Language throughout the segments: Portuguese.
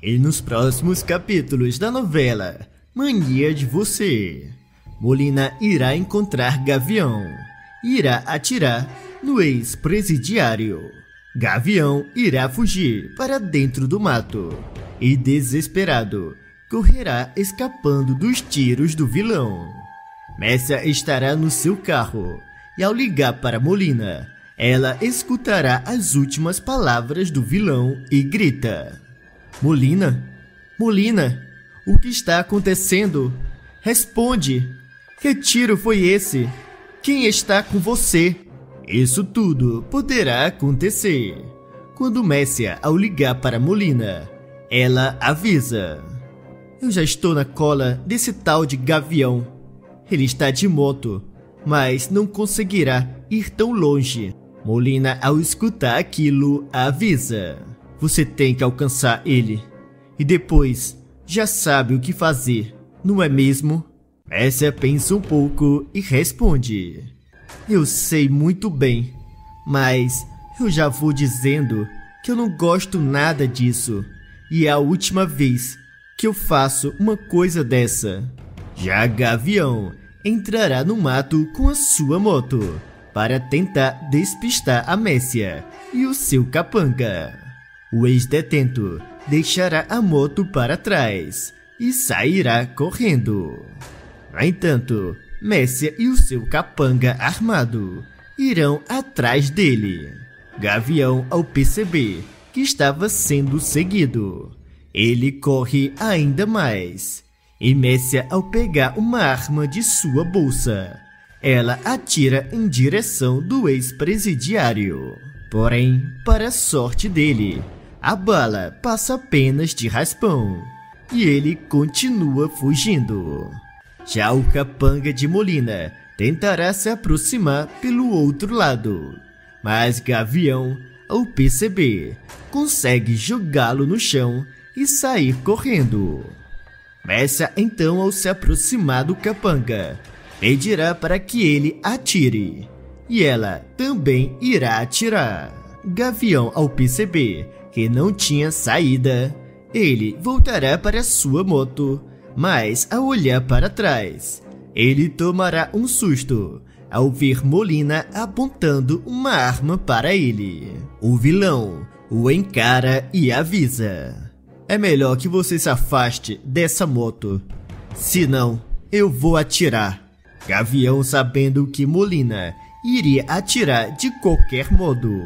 E nos próximos capítulos da novela Mania de Você, Molina irá encontrar Gavião e irá atirar no ex-presidiário. Gavião irá fugir para dentro do mato e, desesperado, correrá escapando dos tiros do vilão. Messia estará no seu carro e, ao ligar para Molina, ela escutará as últimas palavras do vilão e grita: Molina? Molina? O que está acontecendo? Responde! Que tiro foi esse? Quem está com você? Isso tudo poderá acontecer quando Messia, ao ligar para Molina, ela avisa: eu já estou na cola desse tal de Gavião. Ele está de moto, mas não conseguirá ir tão longe. Molina, ao escutar aquilo, avisa: você tem que alcançar ele. E depois, já sabe o que fazer, não é mesmo? Messia pensa um pouco e responde: eu sei muito bem, mas eu já vou dizendo que eu não gosto nada disso. E é a última vez que eu faço uma coisa dessa. Já Gavião entrará no mato com a sua moto para tentar despistar a Messia e o seu capanga. O ex-detento deixará a moto para trás e sairá correndo. No entanto, Messia e o seu capanga armado irão atrás dele. Gavião, ao perceber que estava sendo seguido, ele corre ainda mais. E Messia, ao pegar uma arma de sua bolsa, ela atira em direção do ex-presidiário. Porém, para a sorte dele, a bala passa apenas de raspão e ele continua fugindo. Já o capanga de Molina tentará se aproximar pelo outro lado, mas Gavião, ao perceber, consegue jogá-lo no chão e sair correndo. Messia, então, ao se aproximar do capanga, pedirá para que ele atire, e ela também irá atirar. Gavião, ao perceber que não tinha saída, ele voltará para sua moto, mas ao olhar para trás, ele tomará um susto ao ver Molina apontando uma arma para ele. O vilão o encara e avisa: é melhor que você se afaste dessa moto, senão eu vou atirar. Gavião, sabendo que Molina iria atirar de qualquer modo,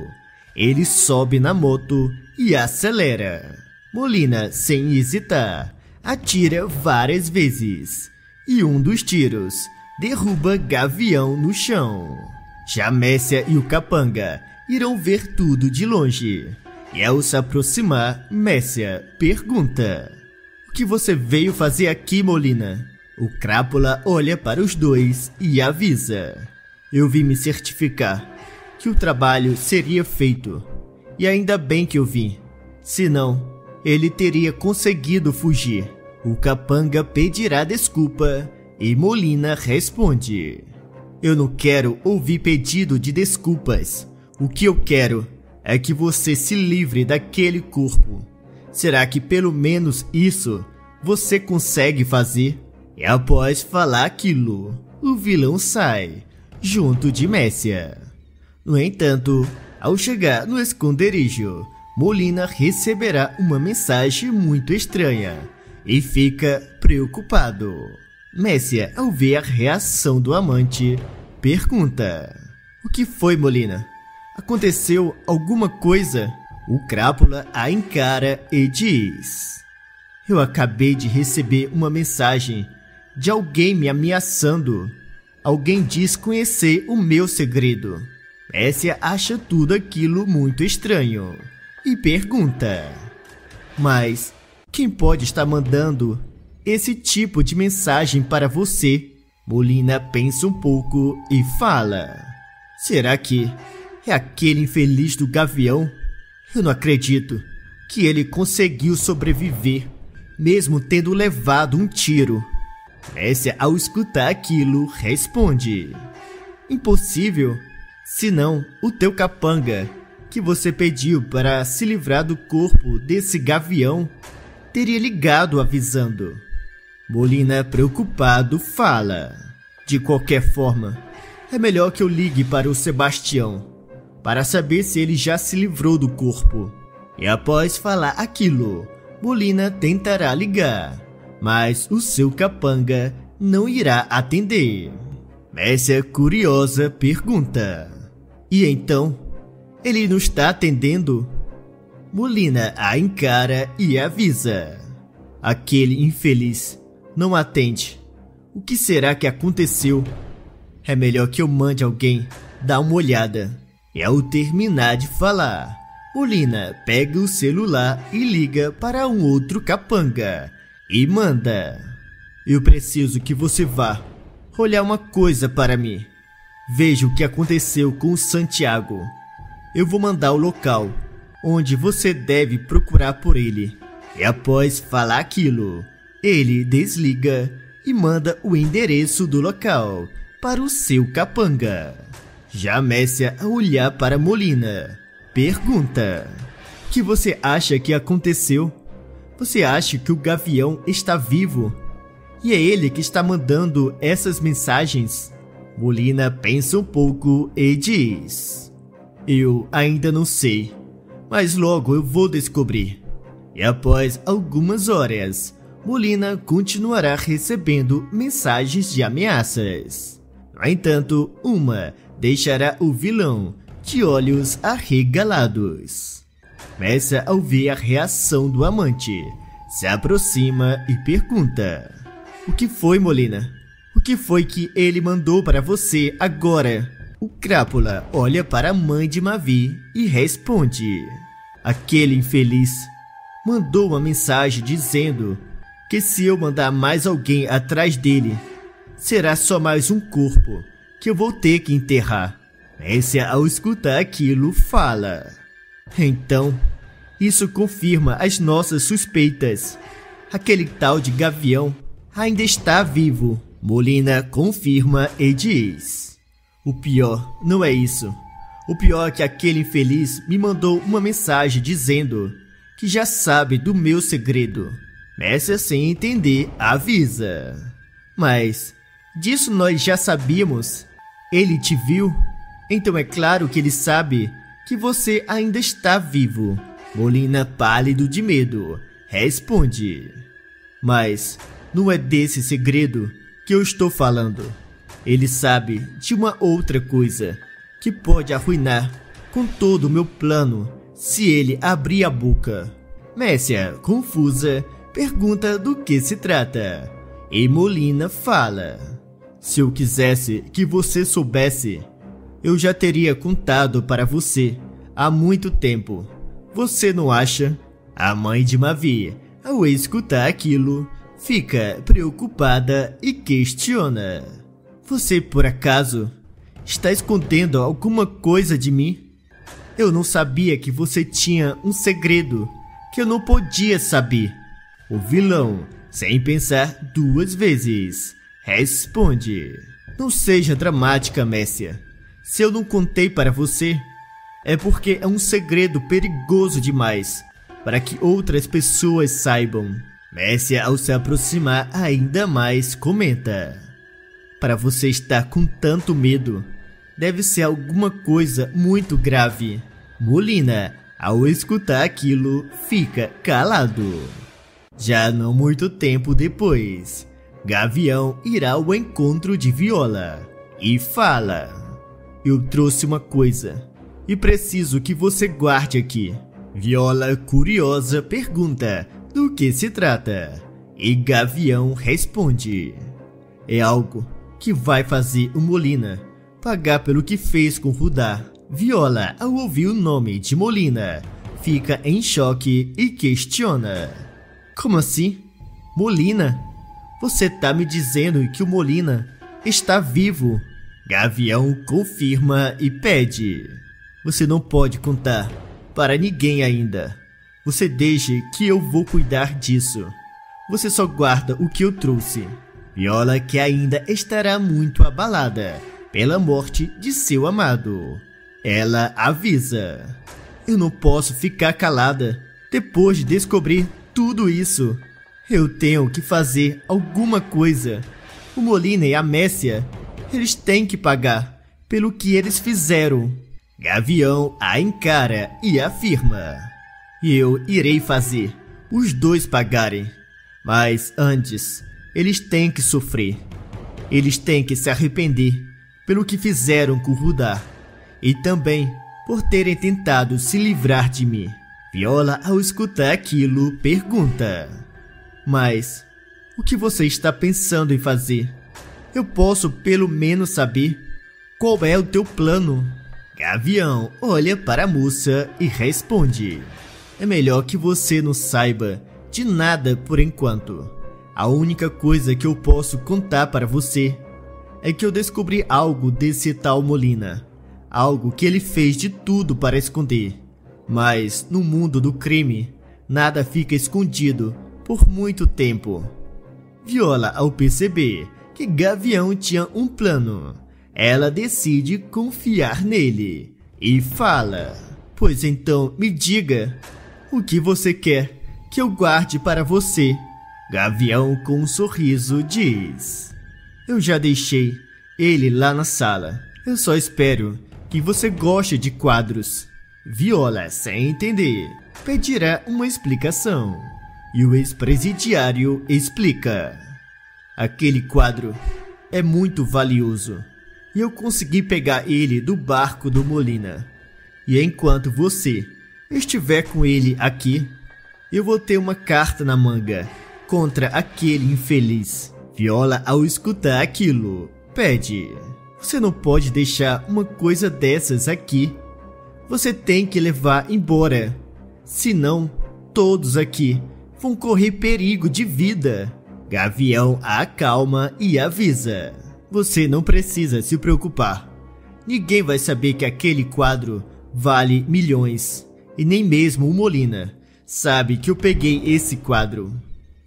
ele sobe na moto e acelera. Molina, sem hesitar, atira várias vezes e um dos tiros derruba Gavião no chão. Já Messia e o capanga irão ver tudo de longe. E ao se aproximar, Messia pergunta: o que você veio fazer aqui, Molina? O Crápula olha para os dois e avisa: eu vim me certificar que o trabalho seria feito. E ainda bem que eu vim, senão ele teria conseguido fugir. O capanga pedirá desculpa e Molina responde: eu não quero ouvir pedido de desculpas. O que eu quero é que você se livre daquele corpo. Será que pelo menos isso você consegue fazer? E após falar aquilo, o vilão sai, junto de Messia. No entanto, ao chegar no esconderijo, Molina receberá uma mensagem muito estranha e fica preocupado. Messia, ao ver a reação do amante, pergunta: o que foi, Molina? Aconteceu alguma coisa? O Crápula a encara e diz: eu acabei de receber uma mensagem de alguém me ameaçando. Alguém diz conhecer o meu segredo. Messia acha tudo aquilo muito estranho e pergunta: mas quem pode estar mandando esse tipo de mensagem para você? Molina pensa um pouco e fala: será que é aquele infeliz do Gavião? Eu não acredito que ele conseguiu sobreviver, mesmo tendo levado um tiro. Messia, ao escutar aquilo, responde: impossível, senão o teu capanga, que você pediu para se livrar do corpo desse Gavião, teria ligado avisando. Molina, preocupado, fala: de qualquer forma, é melhor que eu ligue para o Sebastião, para saber se ele já se livrou do corpo. E após falar aquilo, Molina tentará ligar, mas o seu capanga não irá atender. Messia, curiosa, pergunta: e então? Ele não está atendendo? Molina a encara e avisa: aquele infeliz não atende. O que será que aconteceu? É melhor que eu mande alguém dar uma olhada. E ao terminar de falar, Molina pega o celular e liga para um outro capanga e manda: eu preciso que você vá olhar uma coisa para mim. Veja o que aconteceu com o Santiago. Eu vou mandar o local onde você deve procurar por ele. E após falar aquilo, ele desliga e manda o endereço do local para o seu capanga. Já Messia, a olhar para Molina, pergunta: o que você acha que aconteceu? Você acha que o Gavião está vivo? E é ele que está mandando essas mensagens? Molina pensa um pouco e diz: eu ainda não sei, mas logo eu vou descobrir. E após algumas horas, Molina continuará recebendo mensagens de ameaças. No entanto, uma deixará o vilão de olhos arregalados. Messia, ao ver a reação do amante, se aproxima e pergunta: o que foi, Molina? O que foi que ele mandou para você agora? O Crápula olha para a mãe de Mavi e responde: aquele infeliz mandou uma mensagem dizendo que se eu mandar mais alguém atrás dele, será só mais um corpo que eu vou ter que enterrar. Messia, ao escutar aquilo, fala: então, isso confirma as nossas suspeitas. Aquele tal de Gavião ainda está vivo. Molina confirma e diz: o pior não é isso. O pior é que aquele infeliz me mandou uma mensagem dizendo que já sabe do meu segredo. Messia, sem entender, avisa: mas disso nós já sabíamos. Ele te viu? Então é claro que ele sabe que você ainda está vivo. Molina, pálido de medo, responde: mas não é desse segredo que eu estou falando. Ele sabe de uma outra coisa que pode arruinar com todo o meu plano se ele abrir a boca. Messia, confusa, pergunta do que se trata. E Molina fala: se eu quisesse que você soubesse, eu já teria contado para você há muito tempo. Você não acha? A mãe de Mavi, ao escutar aquilo, fica preocupada e questiona: você por acaso está escondendo alguma coisa de mim? Eu não sabia que você tinha um segredo que eu não podia saber. O vilão, sem pensar duas vezes, responde: não seja dramática, Messia. Se eu não contei para você, é porque é um segredo perigoso demais para que outras pessoas saibam. Messia, ao se aproximar ainda mais, comenta: para você estar com tanto medo, deve ser alguma coisa muito grave. Molina, ao escutar aquilo, fica calado. Já não muito tempo depois, Gavião irá ao encontro de Viola e fala: eu trouxe uma coisa e preciso que você guarde aqui. Viola, curiosa, pergunta do que se trata e Gavião responde: é algo que vai fazer o Molina pagar pelo que fez com Rudá. Viola, ao ouvir o nome de Molina, fica em choque e questiona: como assim? Molina? Você tá me dizendo que o Molina está vivo? Gavião confirma e pede: você não pode contar para ninguém ainda. Você deixe que eu vou cuidar disso. Você só guarda o que eu trouxe. Viola, que ainda estará muito abalada pela morte de seu amado, ela avisa: eu não posso ficar calada depois de descobrir tudo isso? Eu tenho que fazer alguma coisa. O Molina e a Messia, eles têm que pagar pelo que eles fizeram. Gavião a encara e afirma: eu irei fazer os dois pagarem. Mas antes, eles têm que sofrer. Eles têm que se arrepender pelo que fizeram com Rudar. E também por terem tentado se livrar de mim. Viola, ao escutar aquilo, pergunta: mas o que você está pensando em fazer? Eu posso pelo menos saber qual é o teu plano? Gavião olha para a moça e responde: é melhor que você não saiba de nada por enquanto. A única coisa que eu posso contar para você é que eu descobri algo desse tal Molina. Algo que ele fez de tudo para esconder. Mas no mundo do crime, nada fica escondido por muito tempo. Viola, ao perceber que Gavião tinha um plano, ela decide confiar nele e fala: pois então me diga, o que você quer que eu guarde para você? Gavião, com um sorriso, diz: eu já deixei ele lá na sala. Eu só espero que você goste de quadros. Viola, sem entender, pedirá uma explicação. E o ex-presidiário explica: aquele quadro é muito valioso e eu consegui pegar ele do barco do Molina. E enquanto você estiver com ele aqui, eu vou ter uma carta na manga contra aquele infeliz. Viola, ao escutar aquilo, pede: você não pode deixar uma coisa dessas aqui. Você tem que levar embora. Senão, todos aqui vão correr perigo de vida. Gavião a acalma e avisa: você não precisa se preocupar. Ninguém vai saber que aquele quadro vale milhões. E nem mesmo o Molina sabe que eu peguei esse quadro.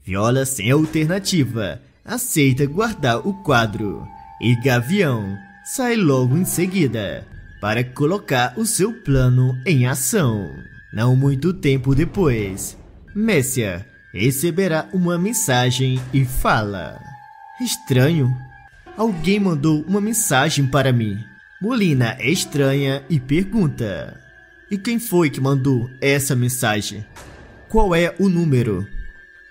Viola, sem alternativa, aceita guardar o quadro. E Gavião sai logo em seguida para colocar o seu plano em ação. Não muito tempo depois, Messia receberá uma mensagem e fala: estranho, alguém mandou uma mensagem para mim. Molina estranha e pergunta: e quem foi que mandou essa mensagem? Qual é o número?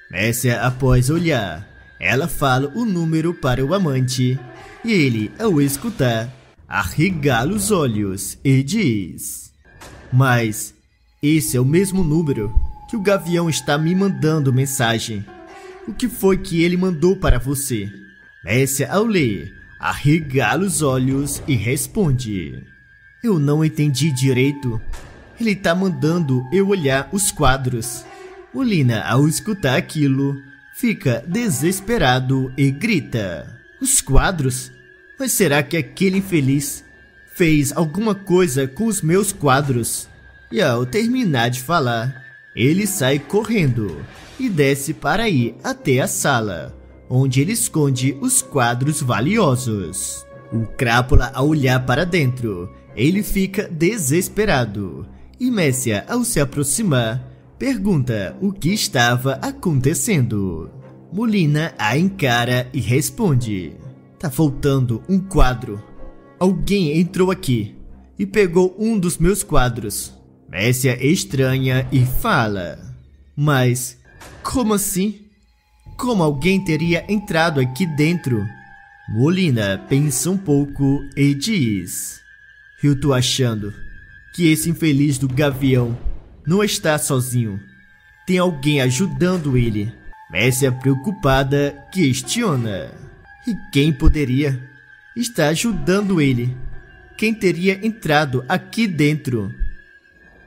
Messia, após olhar, ela fala o número para o amante. E ele, ao escutar, arregala os olhos e diz: mas esse é o mesmo número que o Gavião está me mandando mensagem. O que foi que ele mandou para você? Messia, ao ler, arregala os olhos e responde: eu não entendi direito. Ele está mandando eu olhar os quadros. Molina, ao escutar aquilo, fica desesperado e grita: os quadros? Mas será que aquele infeliz fez alguma coisa com os meus quadros? E ao terminar de falar, ele sai correndo e desce para ir até a sala, onde ele esconde os quadros valiosos. O Crápula, ao olhar para dentro, ele fica desesperado. E Messia, ao se aproximar, pergunta o que estava acontecendo. Molina a encara e responde: tá faltando um quadro. Alguém entrou aqui e pegou um dos meus quadros. Messia estranha e fala: mas como assim? Como alguém teria entrado aqui dentro? Molina pensa um pouco e diz: eu tô achando que esse infeliz do Gavião não está sozinho. Tem alguém ajudando ele. Messia, preocupada, questiona: e quem poderia estar ajudando ele? Quem teria entrado aqui dentro?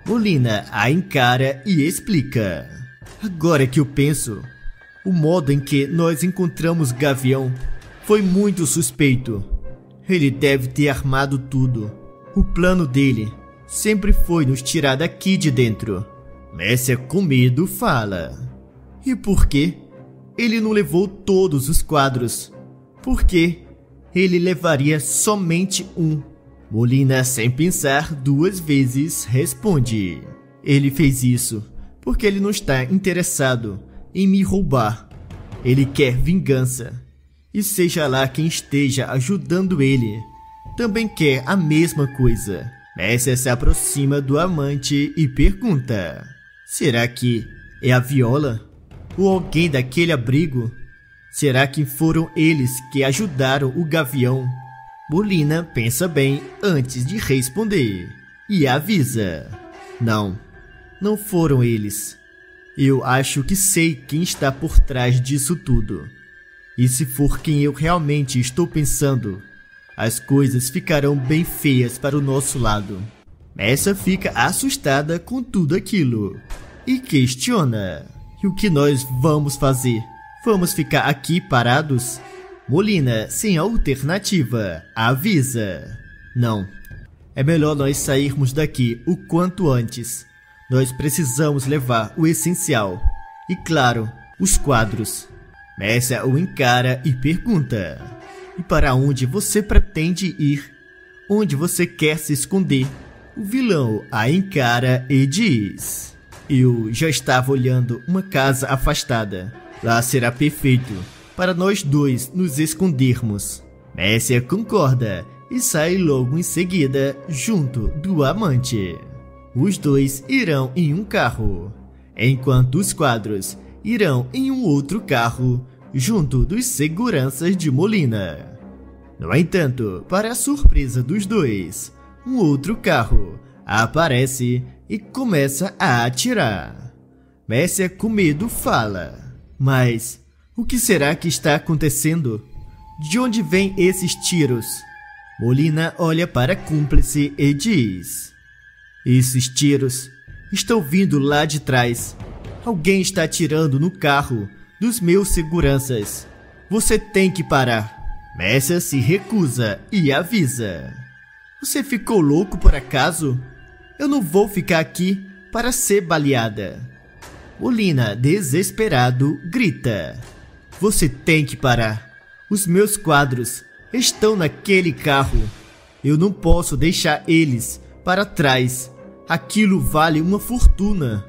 Molina a encara e explica: agora que eu penso, o modo em que nós encontramos Gavião foi muito suspeito. Ele deve ter armado tudo. O plano dele sempre foi nos tirar daqui de dentro. Messia, com medo, fala: e por quê? Ele não levou todos os quadros. Por quê? Ele levaria somente um. Molina, sem pensar duas vezes, responde: ele fez isso porque ele não está interessado em me roubar. Ele quer vingança. E seja lá quem esteja ajudando ele, também quer a mesma coisa. Mercia se aproxima do amante e pergunta: será que é a Viola? Ou alguém daquele abrigo? Será que foram eles que ajudaram o Gavião? Molina pensa bem antes de responder e avisa: não, não foram eles. Eu acho que sei quem está por trás disso tudo. E se for quem eu realmente estou pensando, as coisas ficarão bem feias para o nosso lado. Mercia fica assustada com tudo aquilo e questiona: e o que nós vamos fazer? Vamos ficar aqui parados? Molina, sem alternativa, avisa: não, é melhor nós sairmos daqui o quanto antes. Nós precisamos levar o essencial e, claro, os quadros. Mercia o encara e pergunta: e para onde você pretende ir? Onde você quer se esconder? O vilão a encara e diz: eu já estava olhando uma casa afastada. Lá será perfeito para nós dois nos escondermos. Mercia concorda e sai logo em seguida junto do amante. Os dois irão em um carro, enquanto os quadros irão em um outro carro junto dos seguranças de Molina. No entanto, para a surpresa dos dois, um outro carro aparece e começa a atirar. Mercia, com medo, fala: mas o que será que está acontecendo? De onde vêm esses tiros? Molina olha para a cúmplice e diz: esses tiros estão vindo lá de trás. Alguém está atirando no carro dos meus seguranças. Você tem que parar. Mercia se recusa e avisa: você ficou louco por acaso? Eu não vou ficar aqui para ser baleada. Molina, desesperado, grita: você tem que parar. Os meus quadros estão naquele carro. Eu não posso deixar eles para trás. Aquilo vale uma fortuna.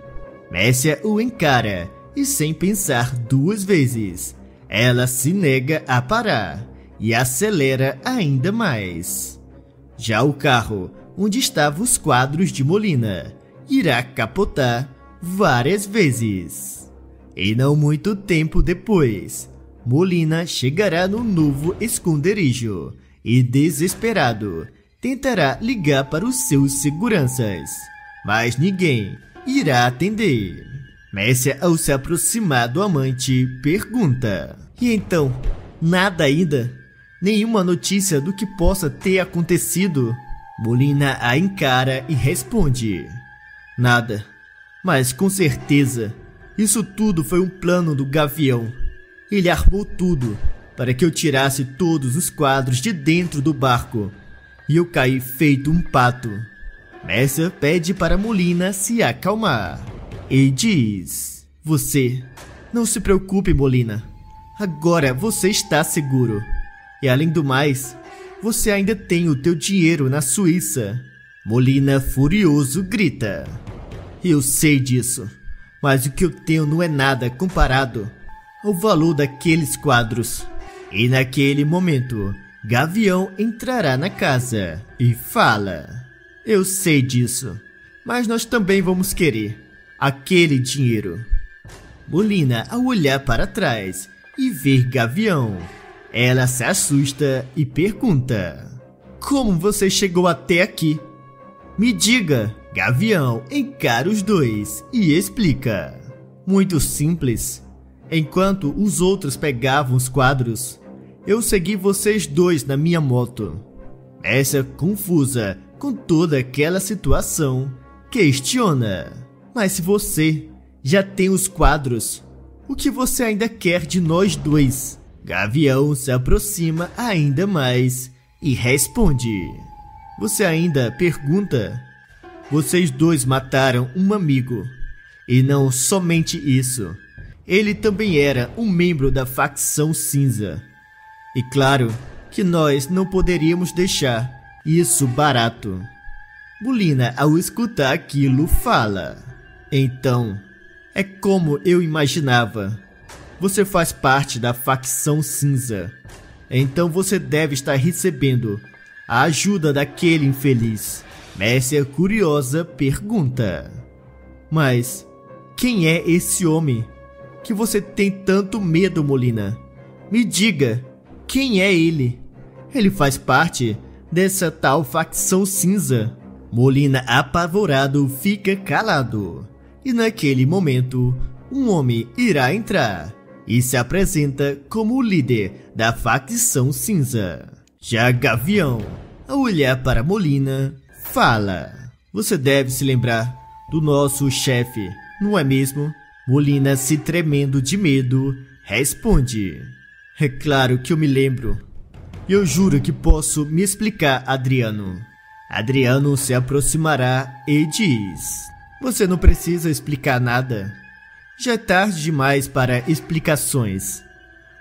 Mercia o encara e, sem pensar duas vezes, ela se nega a parar e acelera ainda mais. Já o carro onde estavam os quadros de Molina irá capotar várias vezes. E não muito tempo depois, Molina chegará no novo esconderijo e, desesperado, tentará ligar para os seus seguranças, mas ninguém irá atender. Mercia, ao se aproximar do amante, pergunta: e então, nada ainda? Nenhuma notícia do que possa ter acontecido? Molina a encara e responde: nada, mas com certeza, isso tudo foi um plano do Gavião. Ele armou tudo para que eu tirasse todos os quadros de dentro do barco, e eu caí feito um pato. Mercia pede para Molina se acalmar e diz: você, não se preocupe, Molina. Agora você está seguro. E além do mais, você ainda tem o teu dinheiro na Suíça. Molina, furioso, grita: eu sei disso, mas o que eu tenho não é nada comparado ao valor daqueles quadros. E naquele momento, Gavião entrará na casa e fala: eu sei disso, mas nós também vamos querer aquele dinheiro. Molina, ao olhar para trás e ver Gavião, ela se assusta e pergunta: como você chegou até aqui? Me diga. Gavião encara os dois e explica: muito simples. Enquanto os outros pegavam os quadros, eu segui vocês dois na minha moto. Mercia, confusa com toda aquela situação, questiona: mas se você já tem os quadros, o que você ainda quer de nós dois? Gavião se aproxima ainda mais e responde: você ainda pergunta? Vocês dois mataram um amigo. E não somente isso, ele também era um membro da facção cinza. E claro que nós não poderíamos deixar isso barato. Molina, ao escutar aquilo, fala: então, É como eu imaginava. Você faz parte da facção cinza. Então você deve estar recebendo a ajuda daquele infeliz. Messia curiosa pergunta. Mas quem é esse homem que você tem tanto medo, Molina? Me diga, quem é ele? Ele faz parte dessa tal facção cinza. Molina, apavorado, fica calado. E naquele momento, um homem irá entrar e se apresenta como o líder da facção cinza. Já Gavião, ao olhar para Molina, fala. Você deve se lembrar do nosso chefe, não é mesmo? Molina, se tremendo de medo, responde. É claro que eu me lembro. Eu juro que posso me explicar, Adriano. Adriano se aproximará e diz. Você não precisa explicar nada. Já é tarde demais para explicações.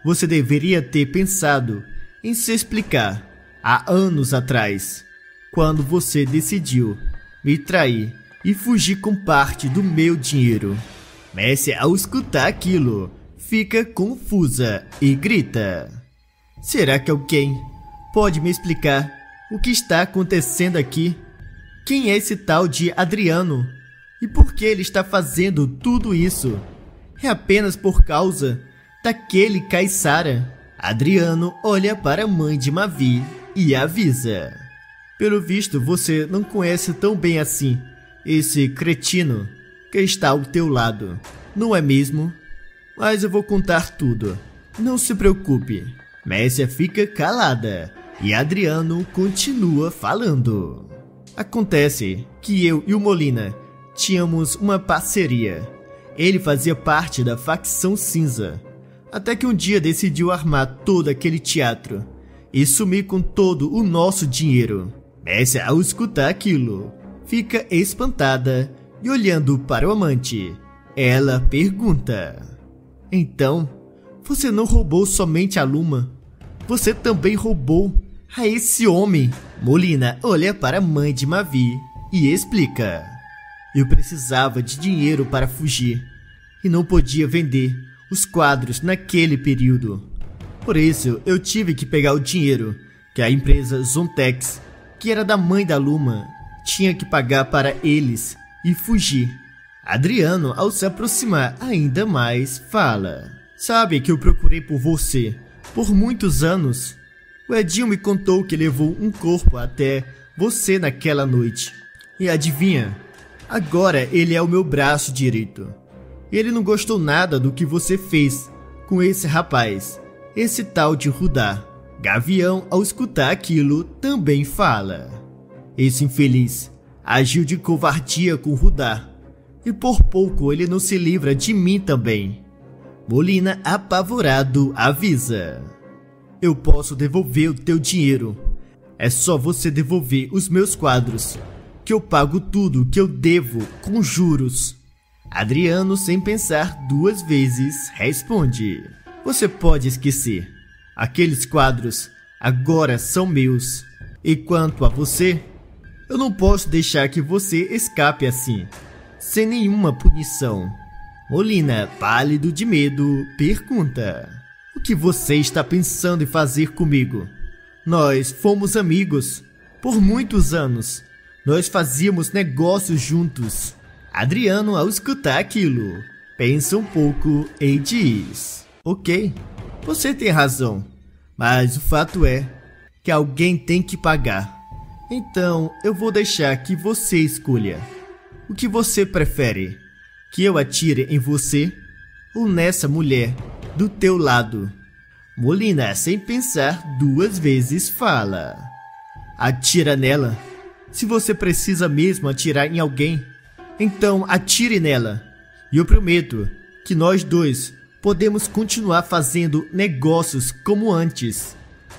Você deveria ter pensado em se explicar há anos atrás, quando você decidiu me trair e fugir com parte do meu dinheiro. Messia, ao escutar aquilo, fica confusa e grita. Será que alguém pode me explicar o que está acontecendo aqui? Quem é esse tal de Adriano? E por que ele está fazendo tudo isso? É apenas por causa daquele Caissara? Adriano olha para a mãe de Mavi e avisa. Pelo visto, você não conhece tão bem assim esse cretino que está ao teu lado, não é mesmo? Mas eu vou contar tudo. Não se preocupe. Messia fica calada e Adriano continua falando. Acontece que eu e o Molina tínhamos uma parceria. Ele fazia parte da facção cinza, até que um dia decidiu armar todo aquele teatro e sumir com todo o nosso dinheiro. Messia, ao escutar aquilo, fica espantada e olhando para o amante, ela pergunta. Então, você não roubou somente a Luma? Você também roubou a esse homem? Molina olha para a mãe de Mavi e explica. Eu precisava de dinheiro para fugir e não podia vender os quadros naquele período. Por isso, eu tive que pegar o dinheiro que a empresa Zontex, que era da mãe da Luma, tinha que pagar para eles e fugir. Adriano, ao se aproximar ainda mais, fala. Sabe que eu procurei por você por muitos anos? O Edinho me contou que levou um corpo até você naquela noite. E adivinha? Agora ele é o meu braço direito. Ele não gostou nada do que você fez com esse rapaz, esse tal de Rudá. Gavião, ao escutar aquilo, também fala. Esse infeliz agiu de covardia com Rudá, e por pouco ele não se livra de mim também. Molina, apavorado, avisa. Eu posso devolver o teu dinheiro. É só você devolver os meus quadros, que eu pago tudo que eu devo com juros. Adriano, sem pensar duas vezes, responde. Você pode esquecer. Aqueles quadros agora são meus. E quanto a você, eu não posso deixar que você escape assim, sem nenhuma punição. Molina, pálido de medo, pergunta. O que você está pensando em fazer comigo? Nós fomos amigos por muitos anos. Nós fazíamos negócios juntos. Adriano, ao escutar aquilo, pensa um pouco e diz. Ok, você tem razão, mas o fato é que alguém tem que pagar. Então eu vou deixar que você escolha. O que você prefere? Que eu atire em você ou nessa mulher do teu lado? Molina, sem pensar duas vezes, fala. Atira nela. Se você precisa mesmo atirar em alguém, então atire nela. E eu prometo que nós dois podemos continuar fazendo negócios como antes.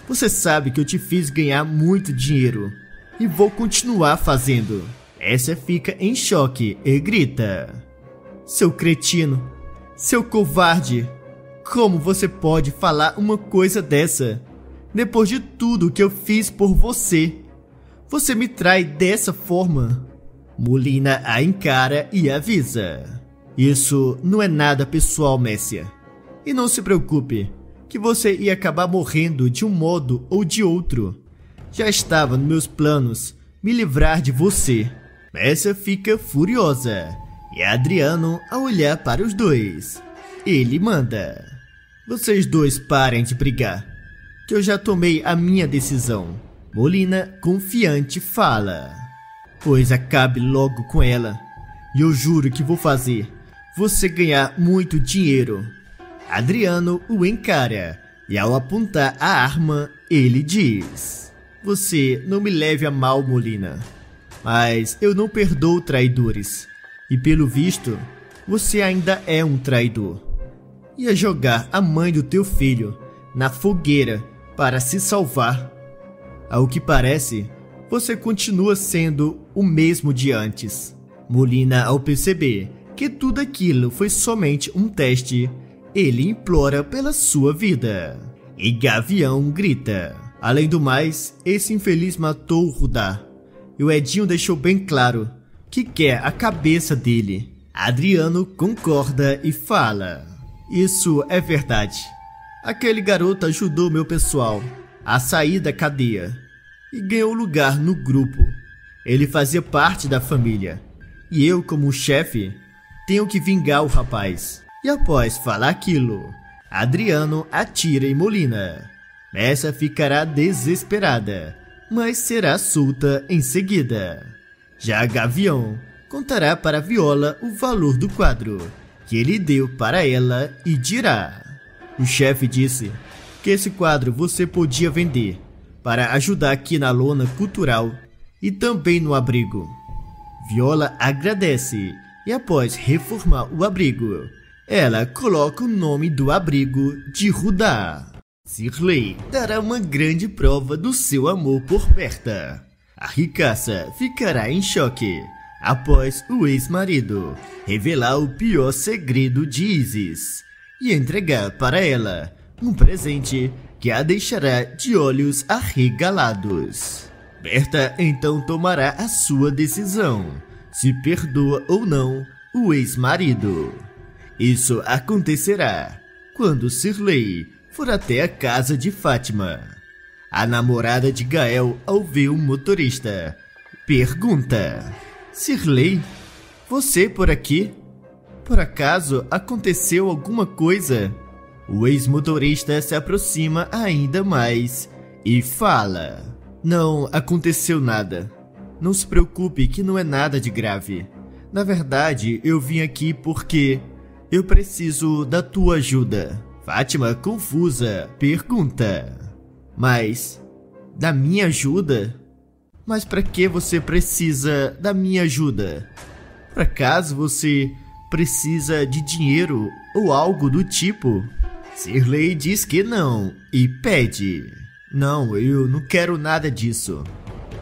Você sabe que eu te fiz ganhar muito dinheiro e vou continuar fazendo. Essa fica em choque e grita. Seu cretino, seu covarde, como você pode falar uma coisa dessa? Depois de tudo que eu fiz por você, você me trai dessa forma? Molina a encara e avisa. Isso não é nada pessoal, Messia. E não se preocupe, que você ia acabar morrendo de um modo ou de outro. Já estava nos meus planos me livrar de você. Messia fica furiosa e Adriano a olhar para os dois. Ele manda: vocês dois parem de brigar, que eu já tomei a minha decisão. Molina, confiante, fala: pois acabe logo com ela, e eu juro que vou fazer você ganhar muito dinheiro. Adriano o encara e ao apontar a arma, ele diz: você não me leve a mal, Molina, mas eu não perdoo traidores, e pelo visto, você ainda é um traidor. Ia jogar a mãe do teu filho na fogueira para se salvar. Ao que parece, você continua sendo o mesmo de antes. Molina, ao perceber que tudo aquilo foi somente um teste, ele implora pela sua vida. E Gavião grita: além do mais, esse infeliz matou o Rudá. E o Edinho deixou bem claro que quer a cabeça dele. Adriano concorda e fala: isso é verdade. Aquele garoto ajudou meu pessoal a sair da cadeia e ganhou lugar no grupo. Ele fazia parte da família e eu, como chefe, tenho que vingar o rapaz. E após falar aquilo, Adriano atira em Molina. Messia ficará desesperada, mas será solta em seguida. Já Gavião contará para Viola o valor do quadro que ele deu para ela e dirá: o chefe disse que esse quadro você podia vender para ajudar aqui na lona cultural e também no abrigo. Viola agradece e após reformar o abrigo, ela coloca o nome do abrigo de Rudá. Shirley dará uma grande prova do seu amor por Berta. A ricaça ficará em choque após o ex-marido revelar o pior segredo de Isis e entregar para ela um presente que a deixará de olhos arregalados. Berta então tomará a sua decisão, se perdoa ou não o ex-marido. Isso acontecerá quando Shirley for até a casa de Fátima. A namorada de Gael, ao ver o motorista, pergunta: Shirley, você por aqui? Por acaso aconteceu alguma coisa? O ex-motorista se aproxima ainda mais e fala: não aconteceu nada. Não se preocupe que não é nada de grave. Na verdade, eu vim aqui porque eu preciso da tua ajuda. Fátima, confusa, pergunta: mas da minha ajuda? Mas para que você precisa da minha ajuda? Por acaso você precisa de dinheiro ou algo do tipo? Shirley diz que não e pede: não, eu não quero nada disso.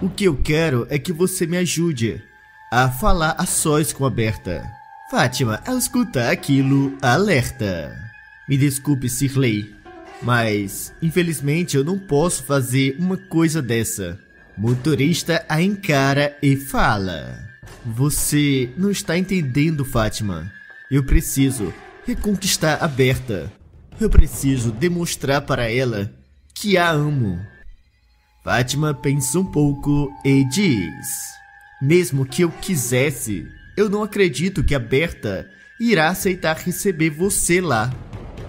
O que eu quero é que você me ajude a falar a sós com a Berta. Fátima, ao escutar aquilo, alerta: me desculpe, Shirley, mas infelizmente eu não posso fazer uma coisa dessa. Motorista a encara e fala: você não está entendendo, Fátima. Eu preciso reconquistar a Berta. Eu preciso demonstrar para ela que a amo. Fátima pensa um pouco e diz: mesmo que eu quisesse, eu não acredito que a Berta irá aceitar receber você lá.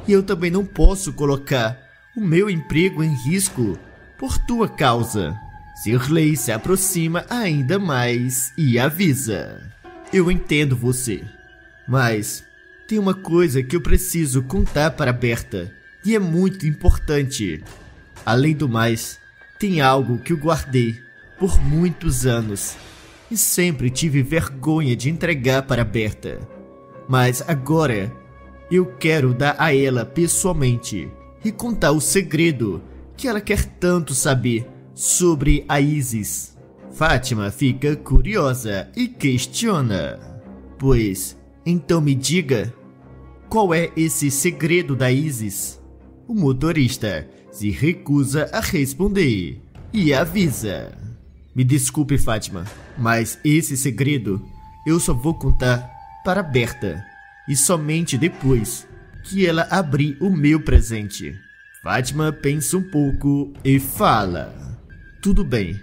E eu também não posso colocar o meu emprego em risco por tua causa. Shirley se aproxima ainda mais e avisa: eu entendo você, mas tem uma coisa que eu preciso contar para Berta e é muito importante. Além do mais, tem algo que eu guardei por muitos anos e sempre tive vergonha de entregar para Berta. Mas agora eu quero dar a ela pessoalmente e contar o segredo que ela quer tanto saber sobre a Isis. Fátima fica curiosa e questiona: pois, então me diga, qual é esse segredo da Isis? O motorista se recusa a responder e avisa: me desculpe, Fátima, mas esse segredo eu só vou contar para Berta. e somente depois que ela abrir o meu presente. Fátima pensa um pouco e fala: tudo bem,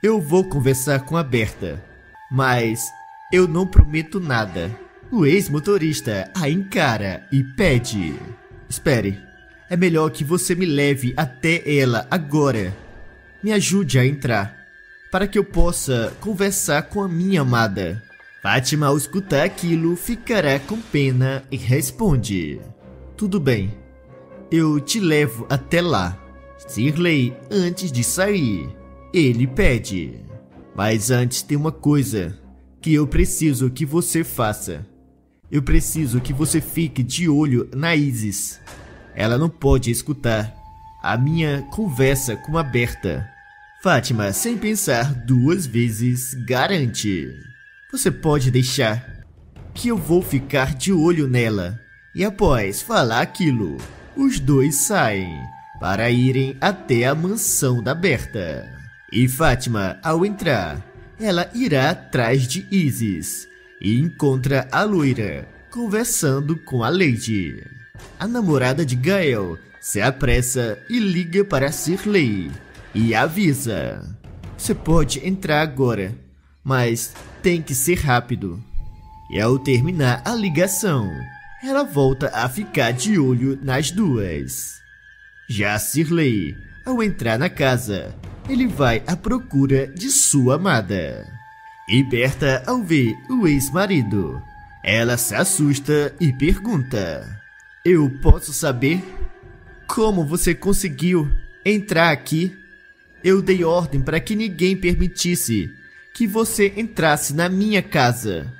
eu vou conversar com a Berta, mas eu não prometo nada. O ex-motorista a encara e pede: espere, é melhor que você me leve até ela agora. Me ajude a entrar, para que eu possa conversar com a minha amada. Fátima, ao escutar aquilo, ficará com pena e responde: tudo bem, eu te levo até lá. Shirley, antes de sair, ele pede: mas antes tem uma coisa que eu preciso que você faça. Eu preciso que você fique de olho na Isis. Ela não pode escutar a minha conversa com a Berta. Fátima, sem pensar duas vezes, garante: você pode deixar que eu vou ficar de olho nela. E após falar aquilo, os dois saem para irem até a mansão da Berta. E Fátima, ao entrar, ela irá atrás de Isis e encontra a loira conversando com a Lady. A namorada de Gael se apressa e liga para Shirley e avisa: você pode entrar agora, mas tem que ser rápido. E ao terminar a ligação, ela volta a ficar de olho nas duas. Já Shirley, ao entrar na casa, ele vai à procura de sua amada. E Berta, ao ver o ex-marido, ela se assusta e pergunta: eu posso saber como você conseguiu entrar aqui? Eu dei ordem para que ninguém permitisse que você entrasse na minha casa.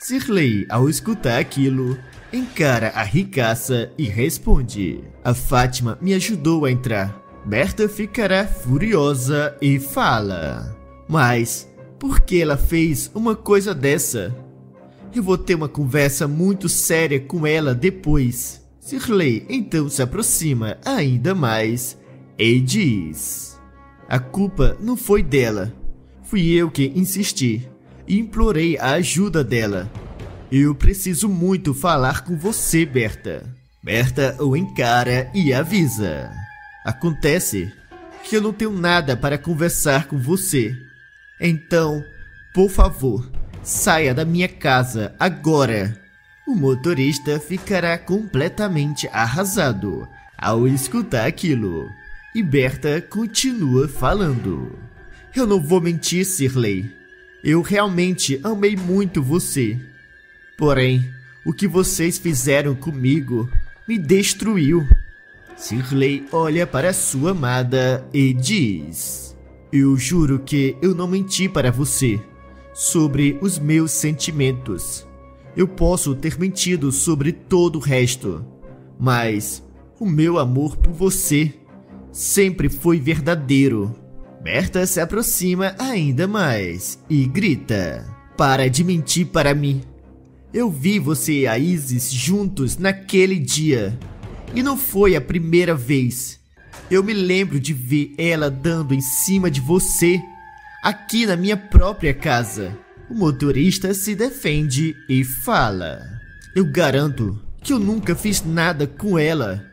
Shirley, ao escutar aquilo, encara a ricaça e responde: a Fátima me ajudou a entrar. Berta ficará furiosa e fala: mas por que ela fez uma coisa dessa? Eu vou ter uma conversa muito séria com ela depois. Shirley então se aproxima ainda mais e diz: a culpa não foi dela. Fui eu que insisti e implorei a ajuda dela. Eu preciso muito falar com você, Berta. Berta o encara e avisa: acontece que eu não tenho nada para conversar com você. Então, por favor, saia da minha casa agora. O motorista ficará completamente arrasado ao escutar aquilo. E Berta continua falando: eu não vou mentir, Shirley. Eu realmente amei muito você. Porém, o que vocês fizeram comigo me destruiu. Shirley olha para sua amada e diz: eu juro que eu não menti para você sobre os meus sentimentos. Eu posso ter mentido sobre todo o resto, mas o meu amor por você sempre foi verdadeiro. Berta se aproxima ainda mais e grita: para de mentir para mim. Eu vi você e a Isis juntos naquele dia, e não foi a primeira vez. Eu me lembro de ver ela dando em cima de você, aqui na minha própria casa. O motorista se defende e fala: eu garanto que eu nunca fiz nada com ela.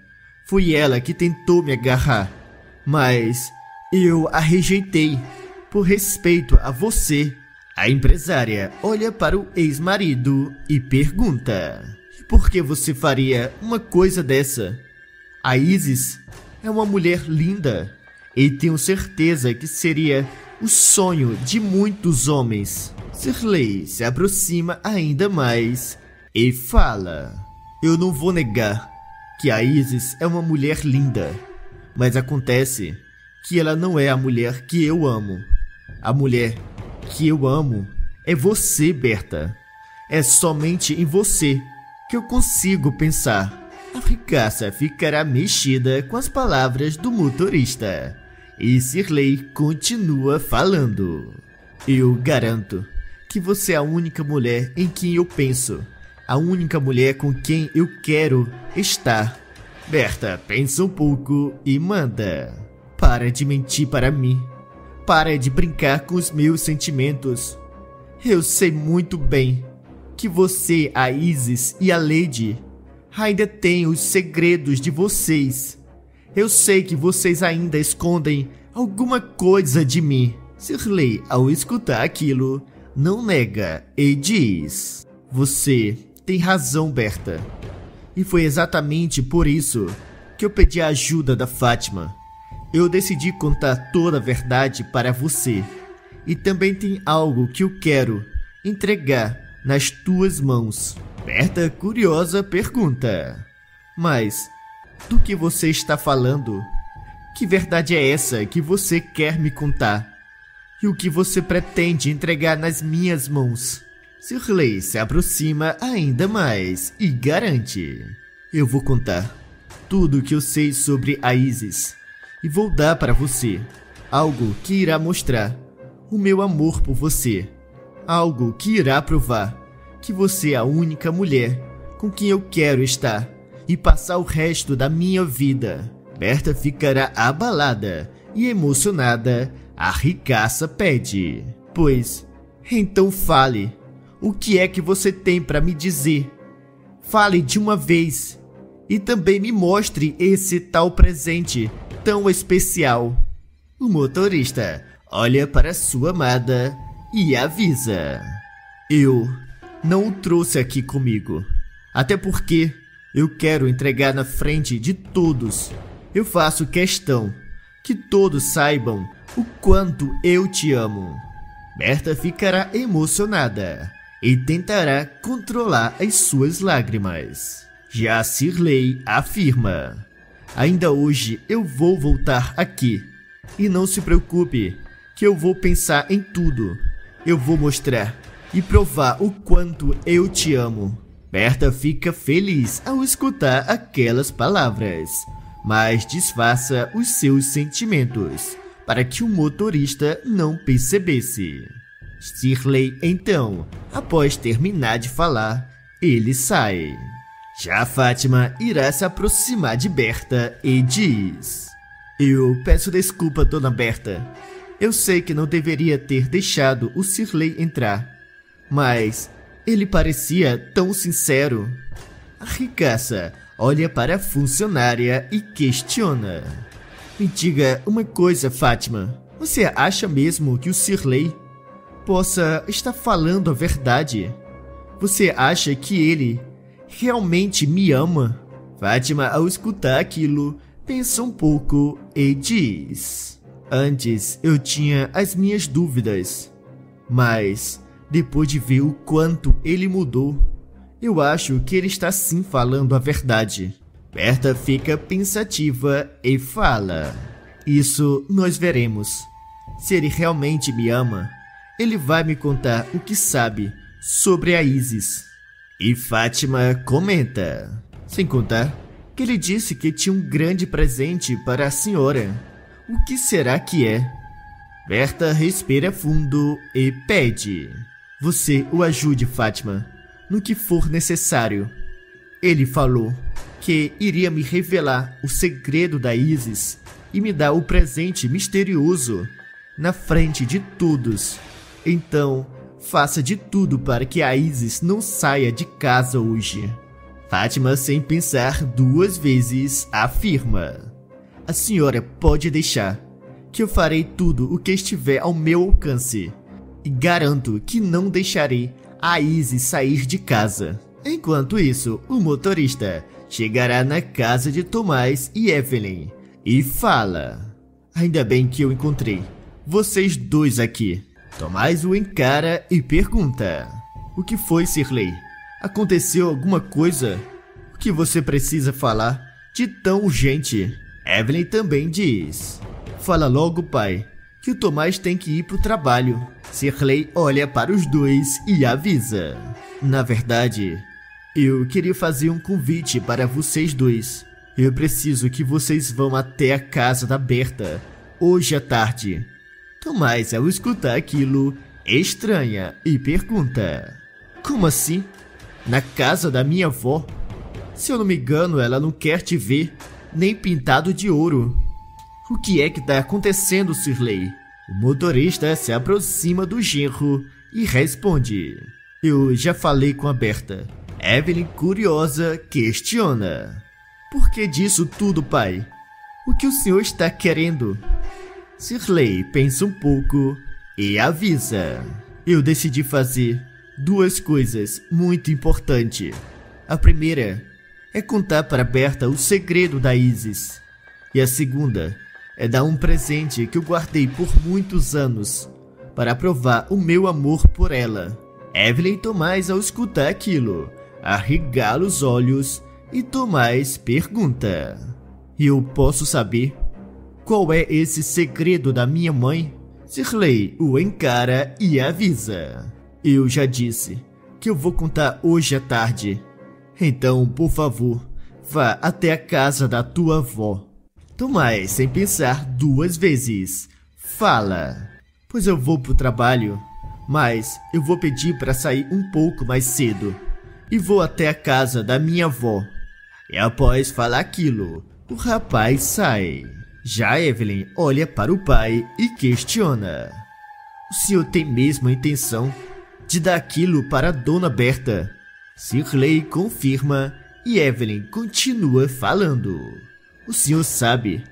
Foi ela que tentou me agarrar, mas eu a rejeitei por respeito a você. A empresária olha para o ex-marido e pergunta: por que você faria uma coisa dessa? A Isis é uma mulher linda e tenho certeza que seria o sonho de muitos homens. Shirley se aproxima ainda mais e fala: eu não vou negar que a Isis é uma mulher linda, mas acontece que ela não é a mulher que eu amo. A mulher que eu amo é você, Berta. É somente em você que eu consigo pensar. A ricaça ficará mexida com as palavras do motorista. E Shirley continua falando: eu garanto que você é a única mulher em quem eu penso. A única mulher com quem eu quero estar. Berta pensa um pouco e manda: para de mentir para mim. Para de brincar com os meus sentimentos. Eu sei muito bem que você, a Isis e a Lady ainda têm os segredos de vocês. Eu sei que vocês ainda escondem alguma coisa de mim. Shirley, ao escutar aquilo, não nega e diz: você tem razão, Berta. E foi exatamente por isso que eu pedi a ajuda da Fátima. Eu decidi contar toda a verdade para você. E também tem algo que eu quero entregar nas tuas mãos. Berta, curiosa, pergunta: mas do que você está falando? Que verdade é essa que você quer me contar? E o que você pretende entregar nas minhas mãos? Shirley se aproxima ainda mais e garante: eu vou contar tudo o que eu sei sobre a Isis e vou dar para você algo que irá mostrar o meu amor por você, algo que irá provar que você é a única mulher com quem eu quero estar e passar o resto da minha vida. Berta ficará abalada e emocionada. A ricaça pede: pois, então fale. O que é que você tem para me dizer? Fale de uma vez. E também me mostre esse tal presente tão especial. O motorista olha para sua amada e avisa: eu não o trouxe aqui comigo. Até porque eu quero entregar na frente de todos. Eu faço questão que todos saibam o quanto eu te amo. Berta ficará emocionada e tentará controlar as suas lágrimas. Já Shirley afirma: ainda hoje eu vou voltar aqui. E não se preocupe, que eu vou pensar em tudo. Eu vou mostrar e provar o quanto eu te amo. Berta fica feliz ao escutar aquelas palavras, mas disfarça os seus sentimentos para que o motorista não percebesse. Shirley, então, após terminar de falar, ele sai. Já Fátima irá se aproximar de Berta e diz: eu peço desculpa, dona Berta. Eu sei que não deveria ter deixado o Shirley entrar, mas ele parecia tão sincero. A ricaça olha para a funcionária e questiona: me diga uma coisa, Fátima. Você acha mesmo que o Shirley possa estar falando a verdade? Você acha que ele realmente me ama? Fátima, ao escutar aquilo, pensa um pouco e diz: antes eu tinha as minhas dúvidas, mas depois de ver o quanto ele mudou, eu acho que ele está sim falando a verdade. Berta fica pensativa e fala: isso nós veremos. Se ele realmente me ama, ele vai me contar o que sabe sobre a Isis. E Fátima comenta: sem contar que ele disse que tinha um grande presente para a senhora. O que será que é? Berta respira fundo e pede: você o ajude, Fátima, no que for necessário. Ele falou que iria me revelar o segredo da Isis e me dar o presente misterioso na frente de todos. Então, faça de tudo para que a Isis não saia de casa hoje. Fátima, sem pensar duas vezes, afirma: a senhora pode deixar, que eu farei tudo o que estiver ao meu alcance. E garanto que não deixarei a Isis sair de casa. Enquanto isso, o motorista chegará na casa de Tomás e Evelyn e fala: ainda bem que eu encontrei vocês dois aqui. Tomás o encara e pergunta: o que foi, Shirley? Aconteceu alguma coisa? O que você precisa falar de tão urgente? Evelyn também diz: fala logo, pai, que o Tomás tem que ir pro trabalho. Shirley olha para os dois e avisa: na verdade, eu queria fazer um convite para vocês dois. Eu preciso que vocês vão até a casa da Berta hoje à tarde. Tomás, ao escutar aquilo, estranha e pergunta: como assim? Na casa da minha avó? Se eu não me engano, ela não quer te ver nem pintado de ouro. O que é que está acontecendo, Shirley? O motorista se aproxima do genro e responde: Eu já falei com a Berta. Evelyn, curiosa, questiona. Por que disso tudo, pai? O que o senhor está querendo? Shirley pensa um pouco e avisa. Eu decidi fazer duas coisas muito importantes. A primeira é contar para Berta o segredo da Isis. E a segunda é dar um presente que eu guardei por muitos anos para provar o meu amor por ela. Evelyn e Tomás, ao escutar aquilo, arregala os olhos e Tomás pergunta: eu posso saber qual é esse segredo da minha mãe? Shirley o encara e avisa: eu já disse que eu vou contar hoje à tarde. Então, por favor, vá até a casa da tua avó. Tomás, sem pensar duas vezes, fala: pois eu vou pro trabalho, mas eu vou pedir para sair um pouco mais cedo e vou até a casa da minha avó. E após falar aquilo, o rapaz sai. Já Evelyn olha para o pai e questiona: o senhor tem mesmo a intenção de dar aquilo para a dona Berta? Shirley confirma e Evelyn continua falando: o senhor sabe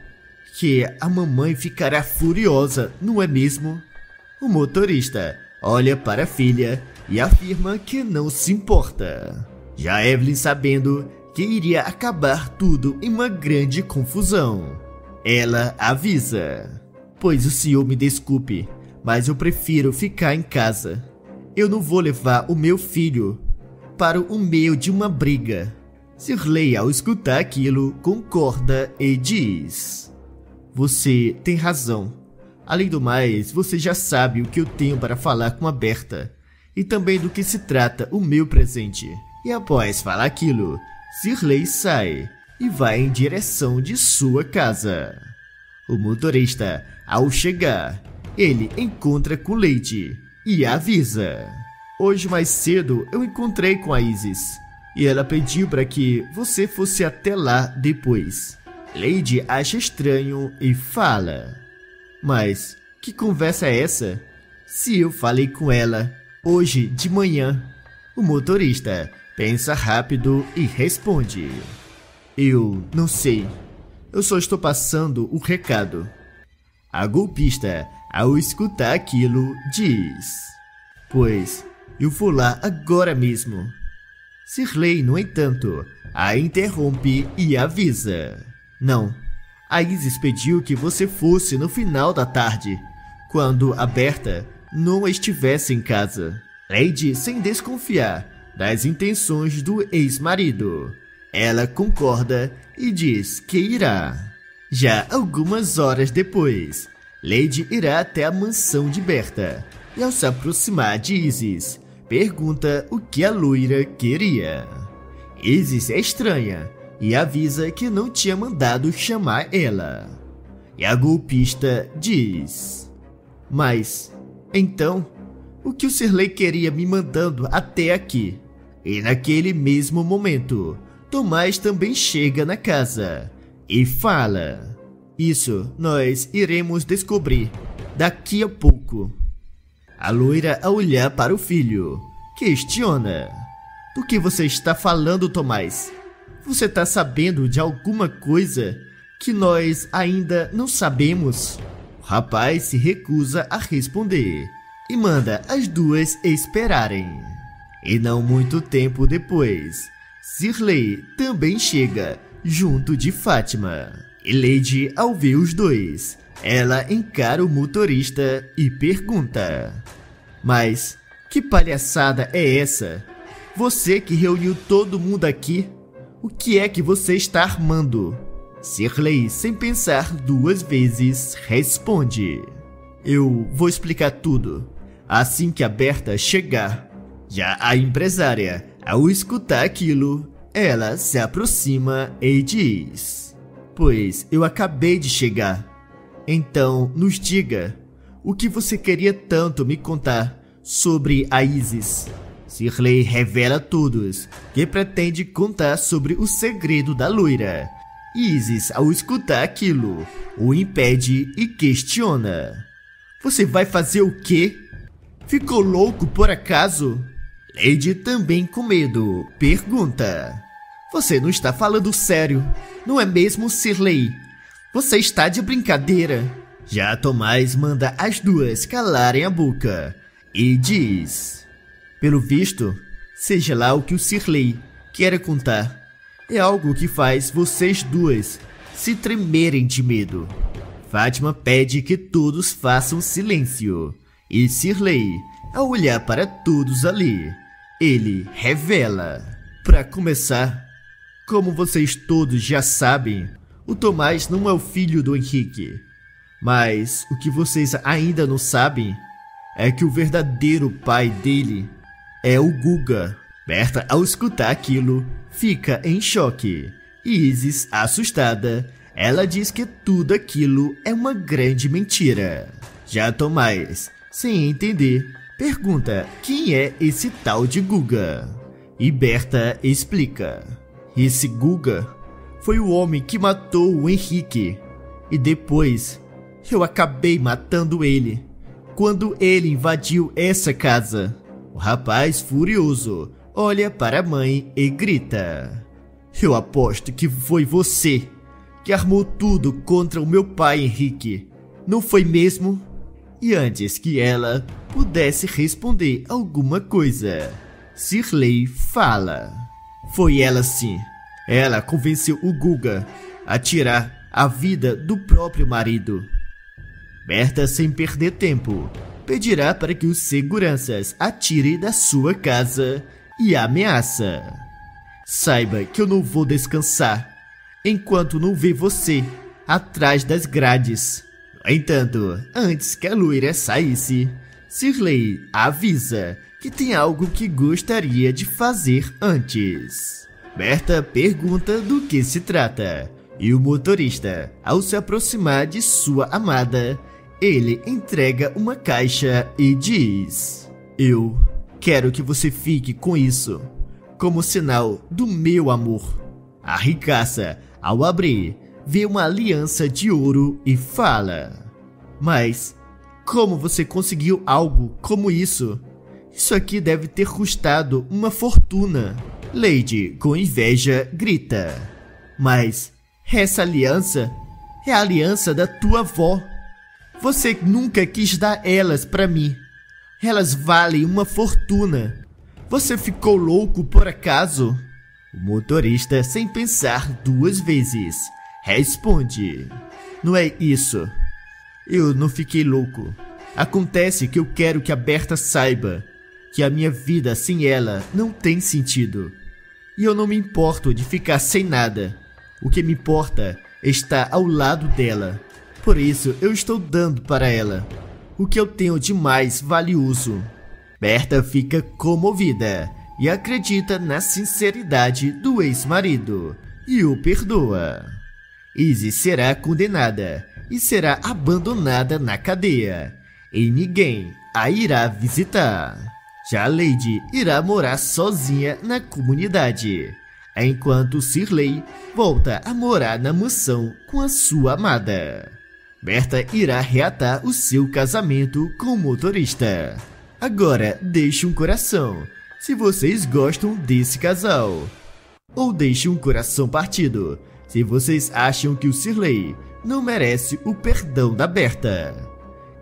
que a mamãe ficará furiosa, não é mesmo? O motorista olha para a filha e afirma que não se importa. Já Evelyn, sabendo que iria acabar tudo em uma grande confusão, ela avisa: pois o senhor me desculpe, mas eu prefiro ficar em casa. Eu não vou levar o meu filho para o meio de uma briga. Shirley, ao escutar aquilo, concorda e diz: você tem razão. Além do mais, você já sabe o que eu tenho para falar com a Berta e também do que se trata o meu presente. E após falar aquilo, Shirley sai e vai em direção de sua casa. O motorista, ao chegar, ele encontra com Lady e avisa: hoje mais cedo eu encontrei com a Isis e ela pediu para que você fosse até lá depois. Lady acha estranho e fala: mas que conversa é essa? Se eu falei com ela hoje de manhã. O motorista pensa rápido e responde: eu não sei. Eu só estou passando o recado. A golpista, ao escutar aquilo, diz: pois eu vou lá agora mesmo. Shirley, no entanto, a interrompe e avisa: não, a Isis pediu que você fosse no final da tarde, quando a Berta não estivesse em casa. Lady, sem desconfiar das intenções do ex-marido, ela concorda e diz que irá. Já algumas horas depois, Lady irá até a mansão de Berta e, ao se aproximar de Isis, pergunta o que a loira queria. Isis é estranha e avisa que não tinha mandado chamar ela. E a golpista diz: mas, então, o que o Shirley queria me mandando até aqui? E naquele mesmo momento, Tomás também chega na casa e fala: isso nós iremos descobrir daqui a pouco. A loira, ao olhar para o filho, questiona: do que você está falando, Tomás? Você está sabendo de alguma coisa que nós ainda não sabemos? O rapaz se recusa a responder e manda as duas esperarem. E não muito tempo depois, Shirley também chega junto de Fátima. E Lady, ao ver os dois, ela encara o motorista e pergunta: mas que palhaçada é essa? Você que reuniu todo mundo aqui, o que é que você está armando? Shirley, sem pensar duas vezes, responde: eu vou explicar tudo assim que a Berta chegar. Já a empresária, ao escutar aquilo, ela se aproxima e diz: pois eu acabei de chegar. Então nos diga o que você queria tanto me contar sobre a Isis. Shirley revela a todos que pretende contar sobre o segredo da loira. Isis, ao escutar aquilo, o impede e questiona: você vai fazer o quê? Ficou louco por acaso? Lady, também com medo, pergunta: Você não está falando sério, não é mesmo, Shirley? Você está de brincadeira. Já Tomás manda as duas calarem a boca e diz: Pelo visto, seja lá o que o Shirley quer contar, é algo que faz vocês duas se tremerem de medo. Fátima pede que todos façam silêncio e Shirley, ao olhar para todos ali, ele revela: Para começar, como vocês todos já sabem, o Tomás não é o filho do Henrique. Mas o que vocês ainda não sabem é que o verdadeiro pai dele é o Guga. Berta, ao escutar aquilo, fica em choque. E Isis, assustada, ela diz que tudo aquilo é uma grande mentira. Já Tomás, sem entender, pergunta quem é esse tal de Guga. E Berta explica: Esse Guga foi o homem que matou o Henrique. E depois eu acabei matando ele quando ele invadiu essa casa. O rapaz, furioso, olha para a mãe e grita: Eu aposto que foi você que armou tudo contra o meu pai Henrique, não foi mesmo? E antes que ela pudesse responder alguma coisa, Shirley fala: Foi ela sim. Ela convenceu o Guga a tirar a vida do próprio marido. Berta, sem perder tempo, pedirá para que os seguranças atirem da sua casa e ameaça: Saiba que eu não vou descansar enquanto não ver você atrás das grades. No entanto, antes que a loira saísse, Shirley avisa que tem algo que gostaria de fazer antes. Berta pergunta do que se trata, e o motorista, ao se aproximar de sua amada, ele entrega uma caixa e diz: Eu quero que você fique com isso, como sinal do meu amor. A ricaça, ao abrir, vê uma aliança de ouro e fala: Mas como você conseguiu algo como isso? Isso aqui deve ter custado uma fortuna. Lady, com inveja, grita: Mas essa aliança é a aliança da tua avó. Você nunca quis dar elas para mim. Elas valem uma fortuna. Você ficou louco por acaso? O motorista, sem pensar duas vezes, responde: Não é isso. Eu não fiquei louco. Acontece que eu quero que a Berta saiba que a minha vida sem ela não tem sentido. E eu não me importo de ficar sem nada. O que me importa é estar ao lado dela. Por isso eu estou dando para ela o que eu tenho de mais valioso. Berta fica comovida e acredita na sinceridade do ex-marido e o perdoa. Isis será condenada e será abandonada na cadeia, e ninguém a irá visitar. Já Lady irá morar sozinha na comunidade, enquanto Shirley volta a morar na mansão com a sua amada. Berta irá reatar o seu casamento com o motorista. Agora deixe um coração se vocês gostam desse casal, ou deixe um coração partido se vocês acham que o Shirley não merece o perdão da Berta.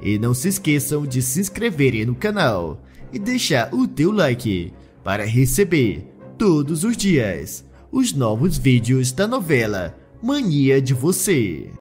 E não se esqueçam de se inscreverem no canal e deixar o teu like para receber todos os dias os novos vídeos da novela Mania de Você.